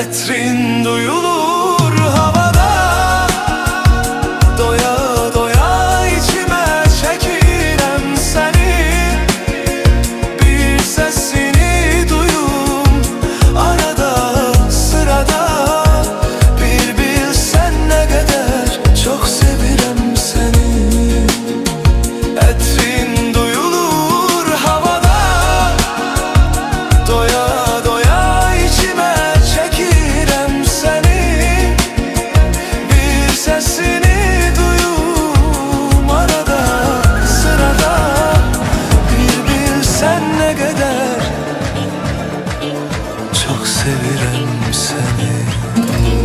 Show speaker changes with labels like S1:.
S1: Etrin duyulur havada, doya doya içime çekirem seni. Bir sesini duyum arada sırada, bir bilsen ne kadar çok sevirem seni. Etrin duyulur havada, doya doya içime çekirem seni. Bir sesini duyum arada sırada, bir bilsen ne kadar çok sevirem seni.